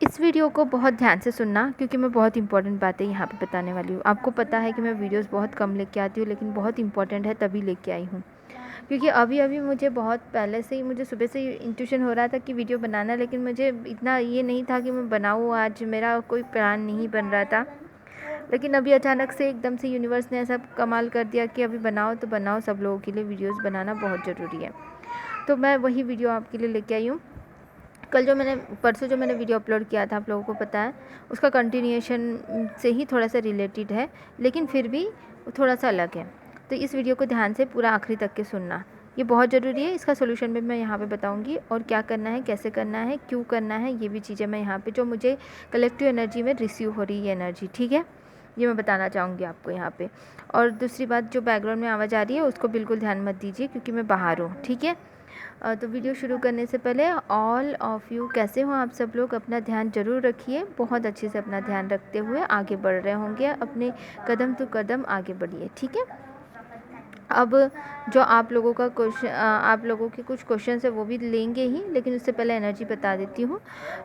इस वीडियो को बहुत ध्यान से सुनना, क्योंकि मैं बहुत इंपॉर्टेंट बातें यहाँ पे बताने वाली हूँ। आपको पता है कि मैं वीडियोस बहुत कम लेके आती हूँ, लेकिन बहुत इंपॉर्टेंट है तभी लेके आई हूँ। क्योंकि अभी अभी मुझे बहुत पहले से ही, मुझे सुबह से ही इंट्यूशन हो रहा था कि वीडियो बनाना, लेकिन मुझे इतना ये नहीं था कि मैं बनाऊँ। आज मेरा कोई प्लान नहीं बन रहा था, लेकिन अभी अचानक से एकदम से यूनिवर्स ने ऐसा कमाल कर दिया कि अभी बनाओ तो बनाओ। सब लोगों के लिए वीडियोज़ बनाना बहुत ज़रूरी है, तो मैं वही वीडियो आपके लिए लेके आई हूँ। परसों जो मैंने वीडियो अपलोड किया था, आप लोगों को पता है, उसका कंटिन्यूएशन से ही थोड़ा सा रिलेटेड है, लेकिन फिर भी थोड़ा सा अलग है। तो इस वीडियो को ध्यान से पूरा आखिरी तक के सुनना, ये बहुत ज़रूरी है। इसका सोल्यूशन भी मैं यहाँ पे बताऊँगी, और क्या करना है, कैसे करना है, क्यों करना है, ये भी चीज़ें मैं यहाँ पे, जो मुझे कलेक्टिव एनर्जी में रिसीव हो रही है एनर्जी, ठीक है, ये मैं बताना चाहूँगी आपको यहाँ पे। और दूसरी बात, जो बैकग्राउंड में आवाज़ आ रही है उसको बिल्कुल ध्यान मत दीजिए, क्योंकि मैं बाहर हूँ, ठीक है। तो वीडियो शुरू करने से पहले, ऑल ऑफ़ यू कैसे हो आप सब लोग, अपना ध्यान ज़रूर रखिए। बहुत अच्छे से अपना ध्यान रखते हुए आगे बढ़ रहे होंगे, अपने कदम टू कदम आगे बढ़िए, ठीक है। अब जो आप लोगों का क्वेश्चन, आप लोगों के कुछ क्वेश्चन है वो भी लेंगे ही, लेकिन उससे पहले एनर्जी बता देती हूँ।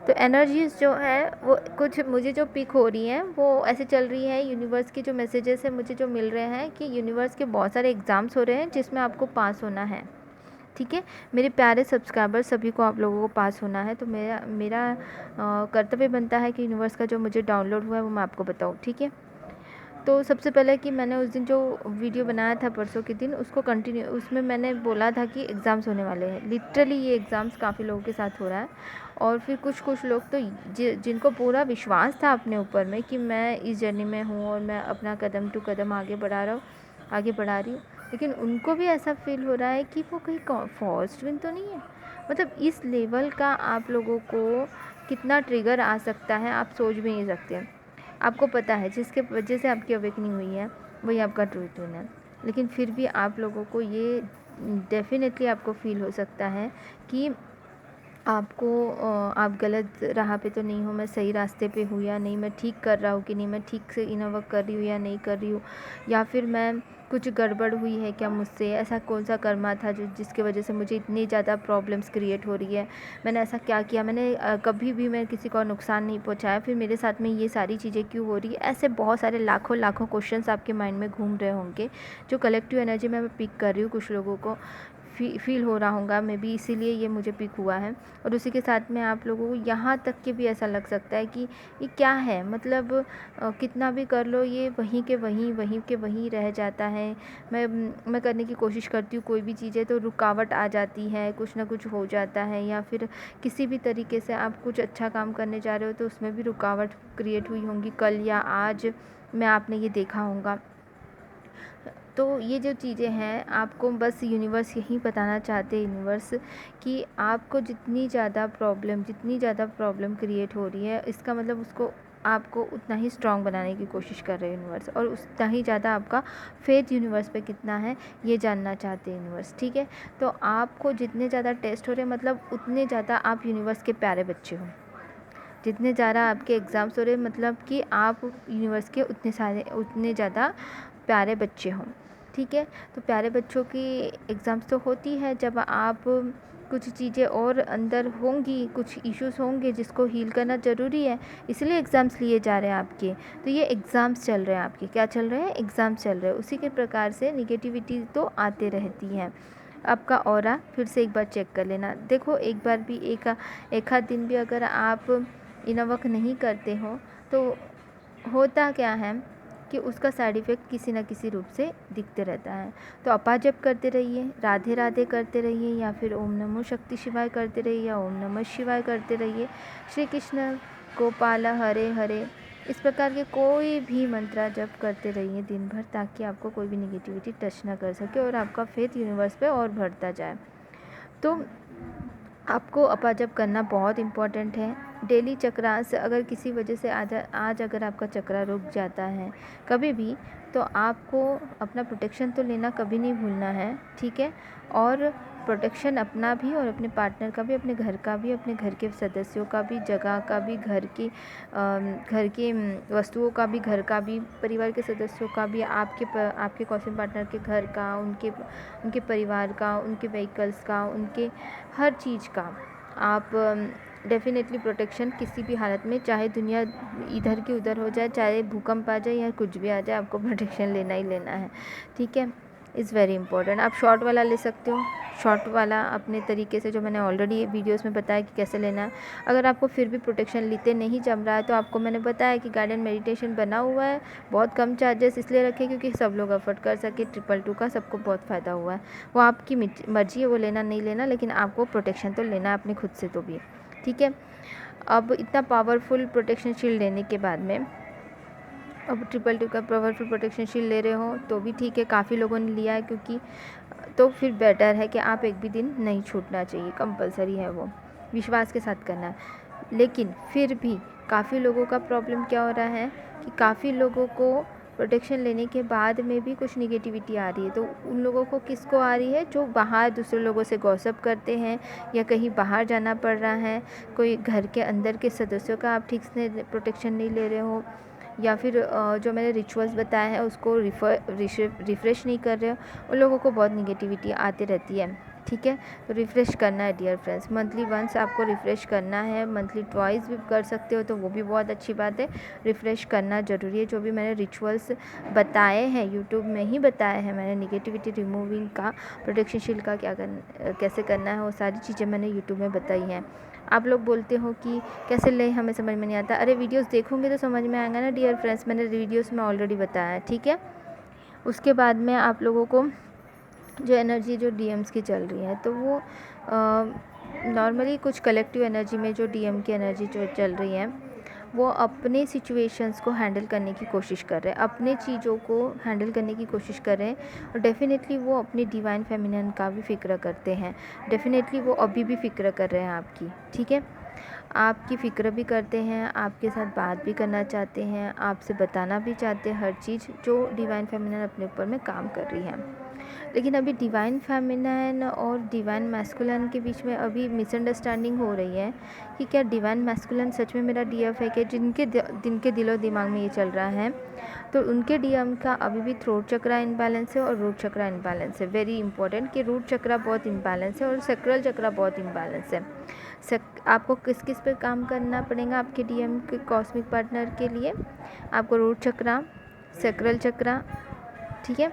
तो एनर्जीज जो है वो कुछ मुझे जो पिक हो रही हैं वो ऐसे चल रही है। यूनिवर्स के जो मैसेजेस है मुझे जो मिल रहे हैं कि यूनिवर्स के बहुत सारे एग्ज़ाम्स हो रहे हैं जिसमें आपको पास होना है, ठीक है। मेरे प्यारे सब्सक्राइबर सभी को, आप लोगों को पास होना है। तो मेरा मेरा कर्तव्य बनता है कि यूनिवर्स का जो मुझे डाउनलोड हुआ है वो मैं आपको बताऊँ, ठीक है। तो सबसे पहले कि मैंने उस दिन जो वीडियो बनाया था परसों के दिन, उसको कंटिन्यू, उसमें मैंने बोला था कि एग्ज़ाम्स होने वाले हैं। लिटरली ये एग्ज़ाम्स काफ़ी लोगों के साथ हो रहा है। और फिर कुछ लोग तो जिनको पूरा विश्वास था अपने ऊपर में कि मैं इस जर्नी में हूँ और मैं अपना कदम टू कदम आगे बढ़ा रही हूँ, लेकिन उनको भी ऐसा फील हो रहा है कि वो कहीं फॉल्स विन तो नहीं है। मतलब इस लेवल का आप लोगों को कितना ट्रिगर आ सकता है, आप सोच भी नहीं सकते। आपको पता है जिसके वजह से आपकी अवेकनिंग हुई है वही आपका ट्रू ट्यून है, लेकिन फिर भी आप लोगों को ये डेफिनेटली आपको फील हो सकता है कि आपको आप गलत राह पे तो नहीं हो, मैं सही रास्ते पे हूँ या नहीं, मैं ठीक कर रहा हूँ कि नहीं, मैं ठीक से इनर वर्क कर रही हूँ या नहीं कर रही हूँ, या फिर मैं कुछ गड़बड़ हुई है क्या मुझसे, ऐसा कौन सा कर्मा था जो जिसकी वजह से मुझे इतनी ज़्यादा प्रॉब्लम्स क्रिएट हो रही है, मैंने ऐसा क्या किया, मैंने कभी भी मैं किसी को नुकसान नहीं पहुँचाया, फिर मेरे साथ में ये सारी चीज़ें क्यों हो रही है। ऐसे बहुत सारे लाखों लाखों क्वेश्चंस आपके माइंड में घूम रहे होंगे, जो कलेक्टिव एनर्जी में मैं पिक कर रही हूँ। कुछ लोगों को फील हो रहा होगा, मे बी इसीलिए ये मुझे पिक हुआ है। और उसी के साथ में आप लोगों को यहाँ तक के भी ऐसा लग सकता है कि ये क्या है, मतलब कितना भी कर लो ये वहीं के वहीं रह जाता है। मैं करने की कोशिश करती हूँ कोई भी चीज़ें, तो रुकावट आ जाती है, कुछ ना कुछ हो जाता है, या फिर किसी भी तरीके से आप कुछ अच्छा काम करने जा रहे हो तो उसमें भी रुकावट क्रिएट हुई होंगी कल या आज में, आपने ये देखा होगा। तो ये जो चीज़ें हैं, आपको बस यूनिवर्स यही बताना चाहते हैं, यूनिवर्स, कि आपको जितनी ज़्यादा प्रॉब्लम क्रिएट हो रही है, इसका मतलब उसको आपको उतना ही स्ट्रॉन्ग बनाने की कोशिश कर रहे हैं यूनिवर्स, और उतना ही ज़्यादा आपका फेथ यूनिवर्स पे कितना है ये जानना चाहते हैं यूनिवर्स, ठीक है। तो आपको जितने ज़्यादा टेस्ट हो रहे हैं, मतलब उतने ज़्यादा आप यूनिवर्स के प्यारे बच्चे हो। जितने ज़्यादा आपके एग्ज़ाम्स हो रहे हैं, मतलब कि आप यूनिवर्स के उतने ज़्यादा प्यारे बच्चे हों, ठीक है। तो प्यारे बच्चों की एग्ज़ाम्स तो होती है जब आप, कुछ चीज़ें और अंदर होंगी, कुछ इश्यूज़ होंगे जिसको हील करना ज़रूरी है, इसलिए एग्ज़ाम्स लिए जा रहे हैं आपके। तो ये एग्ज़ाम्स चल रहे हैं आपके, क्या चल रहे हैं, एग्ज़ाम्स चल रहे हैं। उसी के प्रकार से निगेटिविटी तो आते रहती हैं। आपका ऑरा फिर से एक बार चेक कर लेना। देखो, एक बार भी एक आध दिन भी अगर आप इनर वर्क नहीं करते हो तो होता क्या है कि उसका साइड इफ़ेक्ट किसी न किसी रूप से दिखते रहता है। तो अपा जप करते रहिए, राधे राधे करते रहिए, या फिर ओम नमो शक्ति शिवाय करते रहिए, या ओम नमः शिवाय करते रहिए, श्री कृष्ण गोपाल हरे हरे, इस प्रकार के कोई भी मंत्रा जप करते रहिए दिन भर, ताकि आपको कोई भी निगेटिविटी टच ना कर सके और आपका फेथ यूनिवर्स पे और बढ़ता जाए। तो आपको अपाजप करना बहुत इम्पॉर्टेंट है। डेली चक्रास, अगर किसी वजह से आज अगर आपका चक्रा रुक जाता है कभी भी, तो आपको अपना प्रोटेक्शन तो लेना कभी नहीं भूलना है, ठीक है। और प्रोटेक्शन अपना भी और अपने पार्टनर का भी, अपने घर का भी, अपने घर के सदस्यों का भी, जगह का भी, घर के वस्तुओं का भी, घर का भी, परिवार के सदस्यों का भी, आपके कॉस्म पार्टनर के घर का, उनके परिवार का, उनके व्हीकल्स का, उनके हर चीज़ का आप डेफ़िनेटली प्रोटेक्शन किसी भी हालत में, चाहे दुनिया इधर की उधर हो जाए, चाहे भूकंप आ जाए या कुछ भी आ जाए, आपको प्रोटेक्शन लेना ही लेना है, ठीक है। Is very important. आप शॉर्ट वाला ले सकते हो, शॉर्ट वाला अपने तरीके से, जो मैंने ऑलरेडी वीडियोस में बताया कि कैसे लेना है। अगर आपको फिर भी प्रोटेक्शन लेते नहीं जम रहा है तो आपको मैंने बताया कि गाइडेड मेडिटेशन बना हुआ है, बहुत कम चार्जेस इसलिए रखे क्योंकि सब लोग अफोर्ड कर सके। 222 का सबको बहुत फ़ायदा हुआ है। वो आपकी मर्जी है वो लेना नहीं लेना, लेकिन आपको प्रोटेक्शन तो लेना है अपने खुद से तो भी, ठीक है। अब इतना पावरफुल प्रोटेक्शन शील्ड लेने के बाद में, अब 222 का पावरफुल प्रोटेक्शन शील्ड ले रहे हो तो भी ठीक है, काफ़ी लोगों ने लिया है, क्योंकि तो फिर बेटर है कि आप एक भी दिन नहीं छूटना चाहिए, कंपलसरी है वो, विश्वास के साथ करना है। लेकिन फिर भी काफ़ी लोगों का प्रॉब्लम क्या हो रहा है कि काफ़ी लोगों को प्रोटेक्शन लेने के बाद में भी कुछ निगेटिविटी आ रही है। तो उन लोगों को किसको आ रही है, जो बाहर दूसरे लोगों से गॉसिप करते हैं, या कहीं बाहर जाना पड़ रहा है, कोई घर के अंदर के सदस्यों का आप ठीक से प्रोटेक्शन नहीं ले रहे हो, या फिर जो मैंने रिचुअल्स बताए हैं उसको रिफ़्रेश नहीं कर रहे हो, उन लोगों को बहुत निगेटिविटी आती रहती है, ठीक है। तो रिफ़्रेश करना है डियर फ्रेंड्स, मंथली वंस आपको रिफ़्रेश करना है, मंथली ट्वाइस भी कर सकते हो तो वो भी बहुत अच्छी बात है। रिफ़्रेश करना ज़रूरी है। जो भी मैंने रिचुअल्स बताए हैं, यूट्यूब में ही बताए हैं मैंने, निगेटिविटी रिमूविंग का, प्रोटेक्शन शील्ड का कैसे करना है, वो सारी चीज़ें मैंने यूट्यूब में बताई हैं। आप लोग बोलते हो कि कैसे लें, हमें समझ में नहीं आता। अरे वीडियोस देखोगे तो समझ में आएगा ना डियर फ्रेंड्स, मैंने वीडियोस में ऑलरेडी बताया है, ठीक है। उसके बाद में आप लोगों को जो एनर्जी जो डीएम्स की चल रही है, तो वो नॉर्मली कुछ कलेक्टिव एनर्जी में जो डीएम की एनर्जी जो चल रही है, वो अपने सिचुएशंस को हैंडल करने की कोशिश कर रहे हैं, अपने चीज़ों को हैंडल करने की कोशिश कर रहे हैं, और डेफ़िनेटली वो अपनी डिवाइन फेमिनिन का भी फ़िक्र करते हैं। डेफ़िनेटली वो अभी भी फ़िक्र कर रहे हैं आपकी, ठीक है। आपकी फ़िक्र भी करते हैं, आपके साथ बात भी करना चाहते हैं, आपसे बताना भी चाहते हैं हर चीज़ जो डिवाइन फेमिनिन अपने ऊपर में काम कर रही है। लेकिन अभी डिवाइन फेमिनिन और डिवाइन मैस्कुलिन के बीच में अभी मिसअंडरस्टैंडिंग हो रही है कि क्या डिवाइन मैस्कुलिन सच में मेरा डीएफ है, कि जिनके दिलो दिमाग में ये चल रहा है, तो उनके डीएम का अभी भी थ्रोट चक्रा इम्बैलेंस है और रूट चक्रा इम्बैलेंस है। वेरी इंपॉर्टेंट कि रूट चक्रा बहुत इम्बैलेंस है और सेक्रल चक्रा बहुत इम्बैलेंस है। आपको किस किस पे काम करना पड़ेगा आपके डीएम के कॉस्मिक पार्टनर के लिए? आपको रूट चक्रा, सेक्रल चक्रा, ठीक है,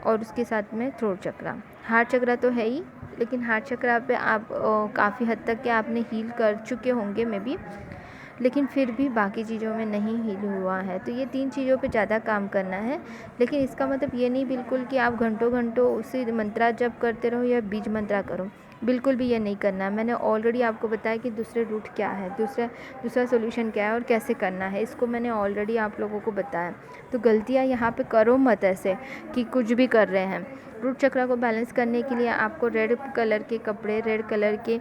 और उसके साथ में थ्रोट चक्रा। हार्ट चक्रा तो है ही, लेकिन हार्ट चक्रा पे आप काफ़ी हद तक के आपने हील कर चुके होंगे मे बी, लेकिन फिर भी बाकी चीज़ों में नहीं हील हुआ है, तो ये 3 चीज़ों पे ज़्यादा काम करना है। लेकिन इसका मतलब ये नहीं बिल्कुल कि आप घंटों घंटों उसी मंत्रा जप करते रहो या बीज मंत्रा करो, बिल्कुल भी ये नहीं करना है। मैंने ऑलरेडी आपको बताया कि दूसरे रूट क्या है, दूसरा सोल्यूशन क्या है और कैसे करना है, इसको मैंने ऑलरेडी आप लोगों को बताया। तो गलतियाँ यहाँ पे करो मत ऐसे कि कुछ भी कर रहे हैं। रूट चक्रा को बैलेंस करने के लिए आपको रेड कलर के कपड़े, रेड कलर के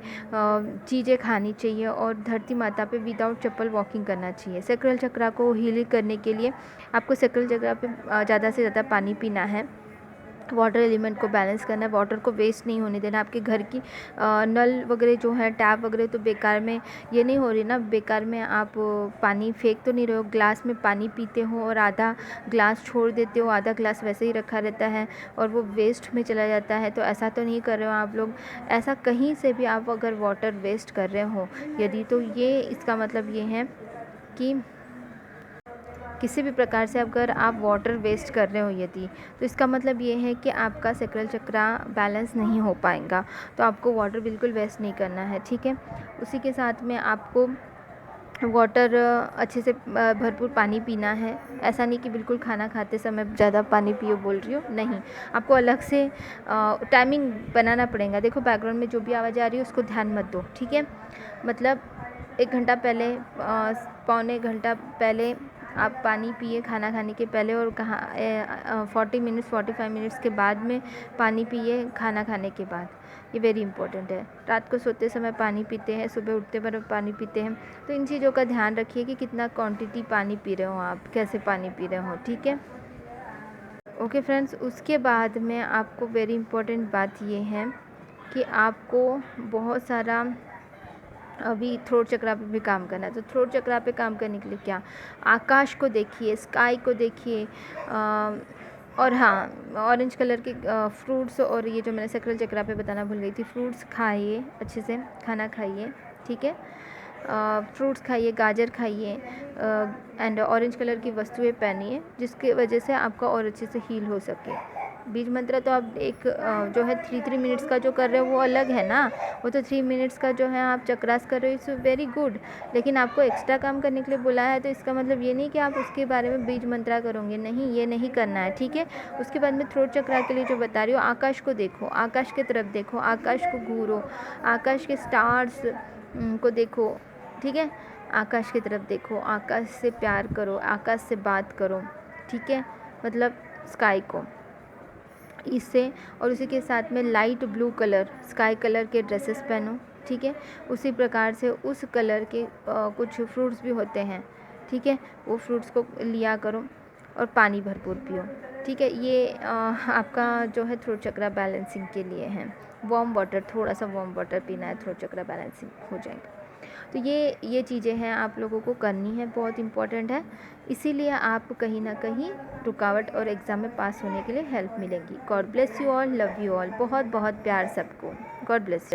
चीज़ें खानी चाहिए और धरती माता पे विदाउट चप्पल वॉकिंग करना चाहिए। सेक्रल चक्रा को हील करने के लिए आपको सेक्रल चक्रा पे ज़्यादा से ज़्यादा पानी पीना है, वाटर एलिमेंट को बैलेंस करना है, वाटर को वेस्ट नहीं होने देना। आपके घर की नल वगैरह जो है, टैप वगैरह तो बेकार में ये नहीं हो रही ना, बेकार में आप पानी फेंक तो नहीं रहे हो। ग्लास में पानी पीते हो और आधा ग्लास छोड़ देते हो, आधा ग्लास वैसे ही रखा रहता है और वो वेस्ट में चला जाता है, तो ऐसा तो नहीं कर रहे हो आप लोग। ऐसा कहीं से भी आप अगर वाटर वेस्ट कर रहे हो यदि, तो ये इसका मतलब ये है कि किसी भी प्रकार से अगर आप वाटर वेस्ट कर रहे हो यदि, तो इसका मतलब ये है कि आपका सेक्रल चक्रा बैलेंस नहीं हो पाएगा। तो आपको वाटर बिल्कुल वेस्ट नहीं करना है, ठीक है। उसी के साथ में आपको वाटर अच्छे से भरपूर पानी पीना है। ऐसा नहीं कि बिल्कुल खाना खाते समय ज़्यादा पानी पियो बोल रही हो, नहीं, आपको अलग से टाइमिंग बनाना पड़ेगा। देखो बैकग्राउंड में जो भी आवाज़ आ रही है उसको ध्यान मत दो, ठीक है। मतलब 1 घंटा पहले, पौने घंटा पहले आप पानी पिए खाना खाने के पहले, और 45 मिनट्स के बाद में पानी पिए खाना खाने के बाद। ये वेरी इंपॉर्टेंट है। रात को सोते समय पानी पीते हैं, सुबह उठते पर पानी पीते हैं, तो इन चीज़ों का ध्यान रखिए कि कितना क्वांटिटी पानी पी रहे हो आप, कैसे पानी पी रहे हो, ठीक है। ओके फ्रेंड्स, उसके बाद में आपको वेरी इंपॉर्टेंट बात ये है कि आपको बहुत सारा अभी थ्रोट चक्रा पे भी काम करना है। तो थ्रोट चक्रा पे काम करने के लिए क्या, आकाश को देखिए, स्काई को देखिए, और हाँ, ऑरेंज कलर के फ्रूट्स, और ये जो मैंने सेक्रल चक्रा पे बताना भूल गई थी, फ्रूट्स खाइए, अच्छे से खाना खाइए, ठीक है। फ्रूट्स खाइए, गाजर खाइए एंड ऑरेंज कलर की वस्तुएं पहनिए जिसकी वजह से आपका और अच्छे से हील हो सके। बीज मंत्र तो आप एक जो है 3 मिनट्स का जो कर रहे हो वो अलग है ना, वो तो 3 मिनट्स का जो है आप चक्रास कर रहे हो, इट्स वेरी गुड। लेकिन आपको एक्स्ट्रा काम करने के लिए बुलाया है तो इसका मतलब ये नहीं कि आप उसके बारे में बीज मंत्रा करोगे, नहीं, ये नहीं करना है, ठीक है। उसके बाद में थ्रोट चक्रा के लिए जो बता रही हूँ, आकाश को देखो, आकाश की तरफ देखो, आकाश को घूरो, आकाश के स्टार्स को देखो, ठीक है। आकाश की तरफ देखो, आकाश से प्यार करो, आकाश से बात करो, ठीक है, मतलब स्काई को, इससे। और उसी के साथ में light blue colour sky colour के ड्रेसेस पहनो, ठीक है। उसी प्रकार से उस कलर के कुछ फ्रूट्स भी होते हैं, ठीक है, वो फ्रूट्स को लिया करो और पानी भरपूर पियो, ठीक है। ये आपका जो है थ्रोट चक्रा बैलेंसिंग के लिए है। वार्म वाटर, थोड़ा सा वार्म वाटर पीना है, थ्रोट चक्रा बैलेंसिंग हो जाएगा। तो ये चीज़ें हैं आप लोगों को करनी है, बहुत इम्पॉर्टेंट है। इसीलिए आप कहीं ना कहीं रुकावट और एग्ज़ाम में पास होने के लिए हेल्प मिलेगी। God bless you all, love you all, बहुत बहुत प्यार सबको। God bless you.